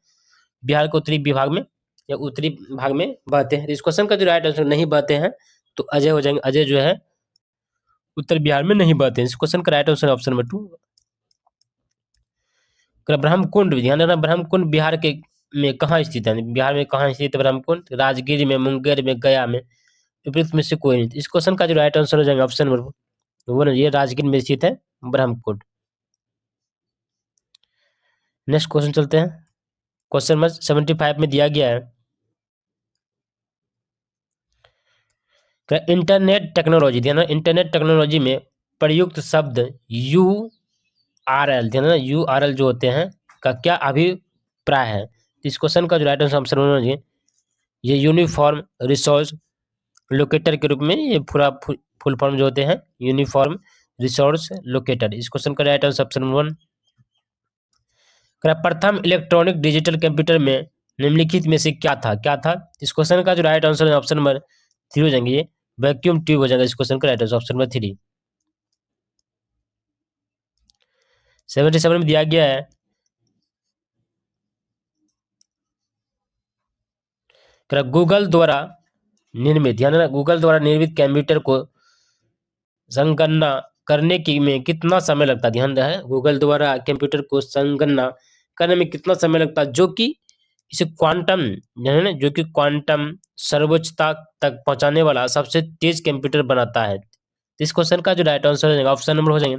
S1: बिहार के उत्तरी विभाग में या उत्तरी भाग में बहते हैं। इस क्वेश्चन का जो राइट आंसर नहीं बहते हैं तो अजय हो जाएंगे, अजय जो है उत्तर बिहार में नहीं बहते हैं। इस क्वेश्चन का right answer option number 2। Brahmakund, ध्यान रखना, ब्रह्मकुंड बिहार के में कहाँ स्थित है, बिहार में कहाँ स्थित है ब्रह्मकुंड। राजगीर में, मुंगेर में, गया में, विपरीत में से कोई नहीं। इस क्वेश्चन का जो राइट आंसर हो जाएगा ऑप्शन नंबर 1, ये राजगीर में स्थित है ब्रह्मकुंड। नेक्स्ट क्वेश्चन चलते हैं। क्वेश्चन नंबर 75 में दिया गया है, इंटरनेट टेक्नोलॉजी, ध्यान रखना, इंटरनेट टेक्नोलॉजी में प्रयुक्त शब्द URL, ध्यान रखना, URL जो होते हैं का क्या अभिप्राय है। इस क्वेश्चन का जो राइट आंसर ऑप्शन होना चाहिए, ये यूनिफॉर्म रिसोर्स लोकेटर के रूप में, ये पूरा फुल फॉर्म जो होते हैं यूनिफॉर्म रिसोर्स लोकेटर। इस क्वेश्चन का राइट आंसर ऑप्शन नंबर 1। प्रथम इलेक्ट्रॉनिक डिजिटल कंप्यूटर में निम्नलिखित में से क्या था, क्या था। इस क्वेश्चन का जो राइट आंसर है ऑप्शन नंबर 3 हो जाएंगे, ये वैक्यूम ट्यूब हो जाएगा। इस क्वेश्चन का राइट आंसर ऑप्शन नंबर 3। 77 में दिया गया है, गूगल द्वारा निर्मित, ध्यान रखना, गूगल द्वारा निर्मित कंप्यूटर को संगणना करने की में कितना समय लगता है। ध्यान रहे, गूगल द्वारा कंप्यूटर को संगणना करने में कितना समय लगता है, जो कि इसे क्वांटम, है ना, जो कि क्वांटम सर्वोच्चता तक पहुंचाने वाला सबसे तेज कंप्यूटर बनाता है। इस क्वेश्चन का जो राइट आंसर हो जाएगा ऑप्शन नंबर हो जाएंगे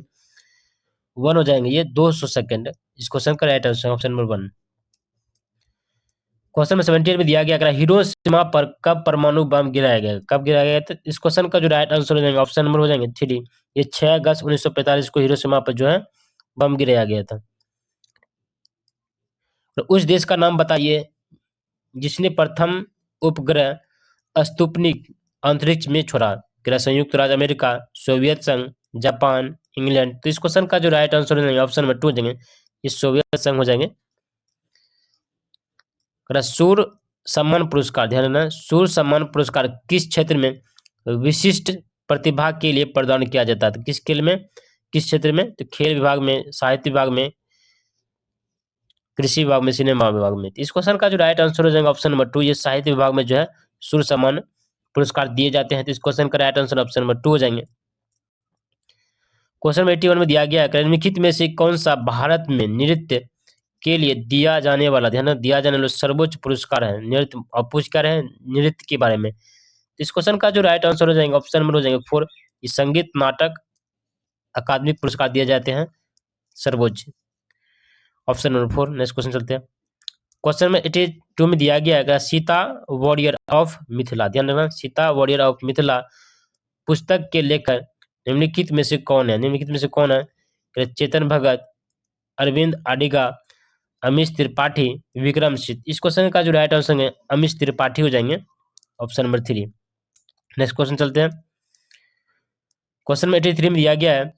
S1: 1 हो जाएंगे, ये 200 सेकंड। इस क्वेश्चन का right answer option number 1। Question में 78 में दिया गया, अगर हिरोशिमा पर कब परमाणु बम गिराया गया, कब गिराया गया। तो इस क्वेश्चन का जो राइट आंसर हो जाएगा ऑप्शन नंबर हो जाएंगे 3, ये 6 अगस्त 1945 को हिरोशिमा पर जो है बम गिराया गया था। तो उस देश का नाम बताइए जिसने प्रथम उपग्रह स्पुतनिक अंतरिक्ष में छोड़ा। संयुक्त राज्य अमेरिका, सोवियत संघ, जापान, इंग्लैंड। तो इस क्वेश्चन का जो राइट आंसर हो जाएगा ऑप्शन नंबर 2 हो जाएंगे, ये सोवियत संघ हो जाएंगे। सूर्य सम्मान पुरस्कार, ध्यान रखना, सूर्य सम्मान पुरस्कार किस क्षेत्र में विशिष्ट प्रतिभा के लिए प्रदान किया जाता है। तो किस खेल में, किस क्षेत्र में। तो खेल विभाग में, साहित्य विभाग में, कृषि विभाग में, सिनेमा विभाग में। इस क्वेश्चन का जो राइट आंसर हो जाएगा ऑप्शन नंबर 2, ये साहित्य विभाग में जो है सूर्य सम्मान पुरस्कार दिए जाते हैं। तो इस क्वेश्चन का राइट आंसर ऑप्शन नंबर 2 हो जाएंगे। क्वेश्चन 81 में दिया गया है, निम्नलिखित में से कौन सा भारत में नृत्य के लिए दिया जाने वाला, ध्यान, दिया जाने वाला सर्वोच्च पुरस्कार है। नृत्य और पूछ कर रहे हैं नृत्य के बारे में। इस क्वेश्चन का जो राइट आंसर हो जाएगा ऑप्शन नंबर हो जाएंगे 4, ये संगीत नाटक अकादमिक पुरस्कार दिए जाते हैं सर्वोच्च, ऑप्शन नंबर 4। नेक्स्ट क्वेश्चन चलते हैं। क्वेश्चन में 82 में दिया गया है, सीता वॉरियर ऑफ मिथिला, ध्यान रखना, सीता वॉरियर ऑफ मिथिला पुस्तक के लेखक निम्नलिखित में से कौन है। निम्नलिखित में से कौन है, चेतन भगत, अरविंद अडिगा, अमीश त्रिपाठी, विक्रमशील। इस क्वेश्चन का जो राइट आंसर है अमीश त्रिपाठी हो जाएंगे, ऑप्शन नंबर 3। नेक्स्ट क्वेश्चन चलते हैं। क्वेश्चन में 83 में दिया गया है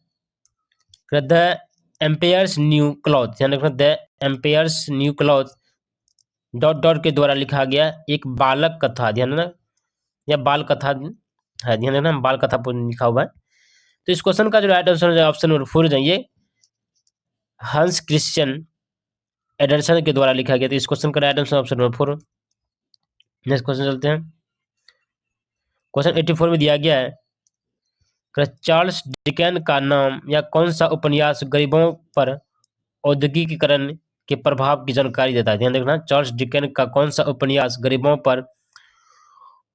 S1: द एम्पायर्स न्यू क्लॉथ, ध्यान रखना, the empire's new cloth dot dot के द्वारा लिखा गया एक बालक कथा, ध्यान रखना, या बाल कथा है, ध्यान रखना, बाल कथा लिखा हुआ है। तो इस क्वेश्चन का जो राइट आंसर है ऑप्शन नंबर 4 जाइए, हंस क्रिश्चियन एडरसन के द्वारा लिखा गया। तो इस क्वेश्चन का right answer option number 4। Next question चलते हैं। क्वेश्चन 84 में दिया गया है चार्ल्स डिकेन का नाम या कौन सा उपन्यास गरीबों पर औद्योगिकीकरण के प्रभाव की जानकारी देता है। ध्यान रखना, चार्ल्स डिकेन का कौन सा उपन्यास गरीबों पर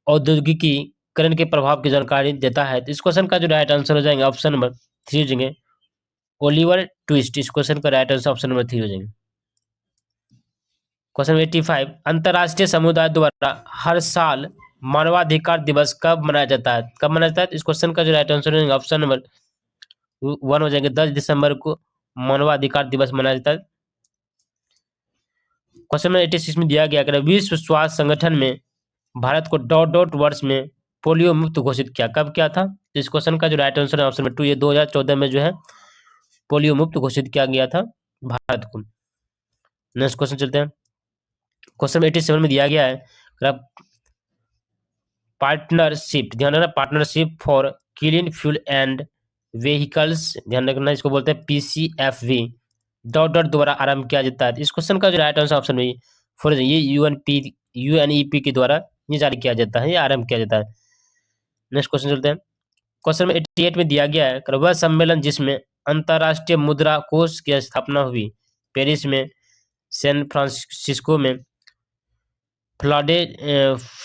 S1: औद्योगिकीकरण के प्रभाव की जानकारी देता है। तो इस क्वेश्चन का जो राइट आंसर हो जाएंगे ऑप्शन नंबर 3 हो जाएंगे, ओलिवर ट्विस्ट। इस क्वेश्चन का राइट आंसर ऑप्शन नंबर 3 हो जाएंगे। क्वेश्चन 85, अंतर्राष्ट्रीय समुदाय द्वारा हर साल मानवाधिकार दिवस कब मनाया जाता है, कब मनाया जाता है। इस क्वेश्चन का जो राइट आंसर है ऑप्शन नंबर 1 हो जाएंगे, 10 दिसंबर को मानवाधिकार दिवस मनाया जाता है। क्वेश्चन नंबर 86 में दिया गया विश्व स्वास्थ्य संगठन में भारत को डॉट डॉट वर्ष में पोलियो मुक्त घोषित किया, कब किया था। तो इस क्वेश्चन का जो राइट आंसर है ऑप्शन नंबर 2, ये 2014 में जो है पोलियो मुक्त घोषित किया गया था भारत को। नेक्स्ट क्वेश्चन चलते हैं। क्वेश्चन 87 में दिया गया है पार्टनरशिप, ध्यान रखना, partnership for clean fuel and vehicles, ध्यान रखना, इसको बोलते हैं PCFV डॉट डॉट द्वारा आरंभ किया जाता है। इस क्वेश्चन का जो राइट आंसर ऑप्शन में 4 ये UNEP के द्वारा ये जारी किया जाता है, ये आरंभ किया जाता है। नेक्स्ट क्वेश्चन चलते हैं। क्वेश्चन में 88 में दिया गया है वह सम्मेलन जिसमें अंतर्राष्ट्रीय मुद्रा कोष की स्थापना हुई, पेरिस में, सैन फ्रांसिस्को में,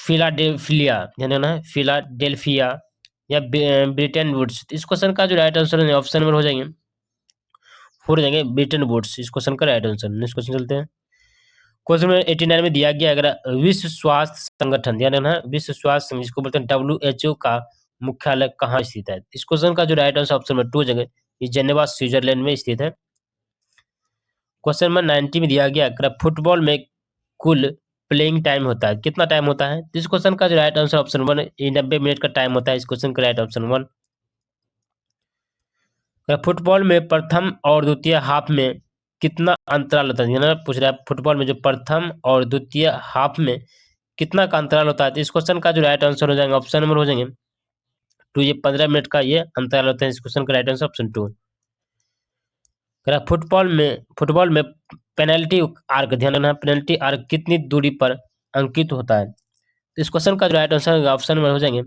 S1: फिलाडेल्फिया, फिलाडेल्फिया या ब्रिटेन वुड्स। इस क्वेश्चन का जो राइट आंसर है ऑप्शन नंबर हो जाएंगे 4 हो जाएंगे, ब्रिटेन वुड्स। इस क्वेश्चन का राइट आंसर। नेक्स्ट क्वेश्चन चलते हैं। क्वेश्चन में 89 में दिया गया अगर विश्व स्वास्थ्य संगठन, ध्यान रखना, विश्व स्वास्थ्य संगठन जिसको बोलते हैं WHO का मुख्यालय कहाँ स्थित है। इस क्वेश्चन का जो राइट आंसर ऑप्शन नंबर 2 हो जाएगा, ये जेनेवा स्विट्जरलैंड में स्थित है। क्वेश्चन नंबर 90 में दिया गया फुटबॉल में कुल प्लेइंग टाइम होता है, कितना टाइम होता है। इस क्वेश्चन का जो राइट आंसर ऑप्शन 1 है, 90 मिनट का टाइम होता है। इस क्वेश्चन का राइट ऑप्शन 1। फुटबॉल में प्रथम और द्वितीय हाफ में कितना अंतराल होता है, पूछ रहा है फुटबॉल में जो प्रथम और द्वितीय हाफ में कितना का अंतराल होता है। तो इस क्वेश्चन का जो राइट आंसर हो जाएगा ऑप्शन नंबर हो जाएंगे 2, ये 15 मिनट का ये अंतराल होता है। इस क्वेश्चन का राइट आंसर ऑप्शन 2। फुटबॉल में पेनल्टी आर्क, ध्यान रखना, पेनल्टी आर्क कितनी दूरी पर अंकित होता है। तो इस क्वेश्चन का जो राइट आंसर ऑप्शन नंबर हो जाएंगे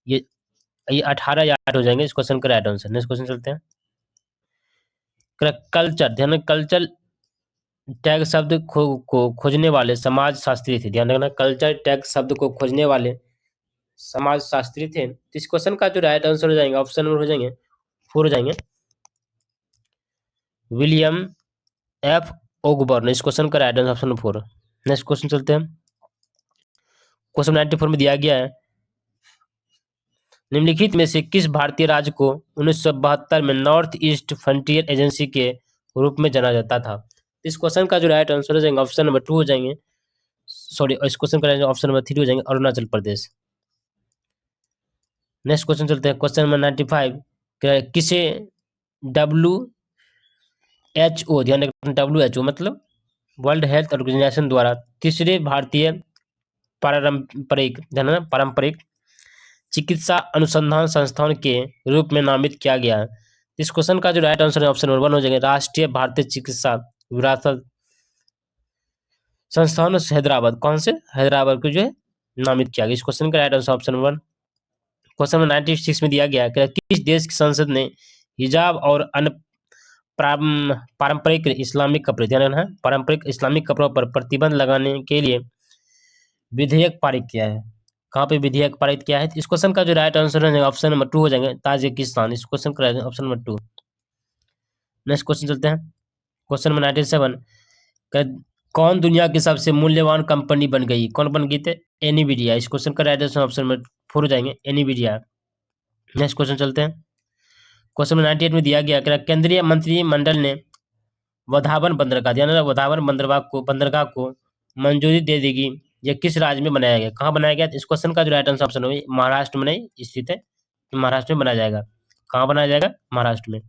S1: ये 18 या 8 हो जाएंगे। इस क्वेश्चन का राइट आंसर। नेक्स्ट क्वेश्चन चलते हैं। कल्चर, ध्यान रखना, कल्चर टैग शब्द को खोजने वाले समाज शास्त्री थे, ध्यान रखना, कल्चर टैग शब्द को खोजने वाले समाज शास्त्री थे। तो इस क्वेश्चन का जो राइट आंसर हो जाएंगे ऑप्शन नंबर हो जाएंगे 4 हो जाएंगे, विलियम F ओगबर्न। इस क्वेश्चन का right answer option number 4। Next question चलते हैं। क्वेश्चन 94 में दिया गया है निम्नलिखित में से किस भारतीय राज्य को 1972 में नॉर्थ ईस्ट फ्रंटियर एजेंसी के रूप में जाना जाता था। इस क्वेश्चन का जो राइट आंसर हो जाएंगे ऑप्शन नंबर 2 हो जाएंगे, सॉरी, इस क्वेश्चन का ऑप्शन नंबर 3 हो जाएंगे, अरुणाचल प्रदेश। नेक्स्ट क्वेश्चन चलते हैं। क्वेश्चन नंबर 95, किसे WHO, ध्यान रखना, WHO मतलब वर्ल्ड हेल्थ ऑर्गेनाइजेशन द्वारा तीसरे भारतीय पारंपरिक चिकित्सा अनुसंधान संस्थान के रूप में नामित किया गया है। इस क्वेश्चन का जो राइट आंसर है ऑप्शन नंबर 1 हो जाएगा, राष्ट्रीय भारतीय चिकित्सा विरासत संस्थान हैदराबाद। कौन से, हैदराबाद को जो है नामित किया गया। इस क्वेश्चन का right answer option 1। Question number 96 में दिया गया है किस देश की संसद ने हिजाब और अन्य पारंपरिक इस्लामिक कपड़े, ध्यान रखना, पारंपरिक इस्लामिक कपड़ों पर प्रतिबंध लगाने के लिए विधेयक पारित किया है। कहाँ पे विधेयक पारित किया है। इस क्वेश्चन का जो राइट आंसर है ऑप्शन नंबर 2 हो जाएंगे, ताजिकिस्तान। इस क्वेश्चन का ऑप्शन नंबर 2। नेक्स्ट क्वेश्चन चलते हैं। क्वेश्चन नंबर 97, कौन दुनिया की सबसे मूल्यवान कंपनी बन गई, कौन बन गई थे, एनवीडिया। इस क्वेश्चन का राइट आंसर ऑप्शन नंबर 4 हो जाएंगे, एनवीडिया। नेक्स्ट क्वेश्चन चलते हैं। क्वेश्चन नंबर 98 में दिया गया केंद्रीय मंत्रिमंडल ने वधावन बंदरगाह, ध्यान रखना, वधावन बंदरगाह को मंजूरी दे देगी। यह किस राज्य में बनाया गया, कहाँ बनाया गया? इस क्वेश्चन का जो राइट आंसर ऑप्शन है महाराष्ट्र में नहीं स्थित है, महाराष्ट्र में बनाया जाएगा। कहाँ बनाया जाएगा? महाराष्ट्र में।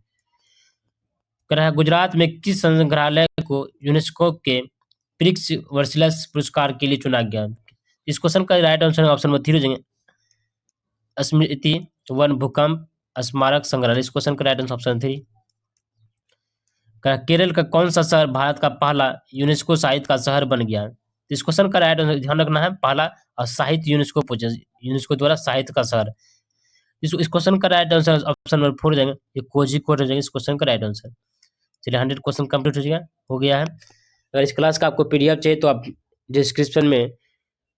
S1: कह रहा है गुजरात में किस संग्रहालय को यूनेस्को के प्रिक्स वर्सिलस पुरस्कार के लिए चुना गया? इस क्वेश्चन का राइट आंसर ऑप्शन नंबर 3 हो जाएंगे स्मृति वन भूकंप स्मारक संग्रहालय। इस क्वेश्चन का राइट आंसर ऑप्शन 3। केरल का कौन सा शहर भारत का पहला यूनेस्को साहित्य का शहर बन गया? इस क्वेश्चन का राइट आंसर ध्यान रखना है, पहला साहित्य यूनेस्को द्वारा साहित्य का शहर। इस क्वेश्चन का राइट आंसर ऑप्शन नंबर 4 हो जाएंगे, ये कोझिकोड हो जाएंगे इस क्वेश्चन का राइट आंसर। चलिए 100 क्वेश्चन कंप्लीट हो गया है। अगर इस क्लास का आपको पीडीएफ चाहिए तो आप डिस्क्रिप्शन में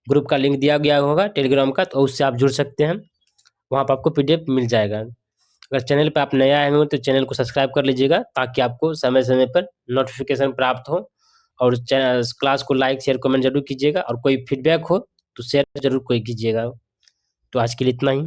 S1: ग्रुप का लिंक दिया गया होगा टेलीग्राम का, तो उससे आप जुड़ सकते हैं, वहाँ पर आपको पीडीएफ मिल जाएगा। अगर चैनल पे आप नया आए हो तो चैनल को सब्सक्राइब कर लीजिएगा ताकि आपको समय समय पर नोटिफिकेशन प्राप्त हो। और क्लास को लाइक शेयर कमेंट जरूर कीजिएगा, और कोई फीडबैक हो तो शेयर जरूर कोई कीजिएगा। तो आज के लिए इतना ही।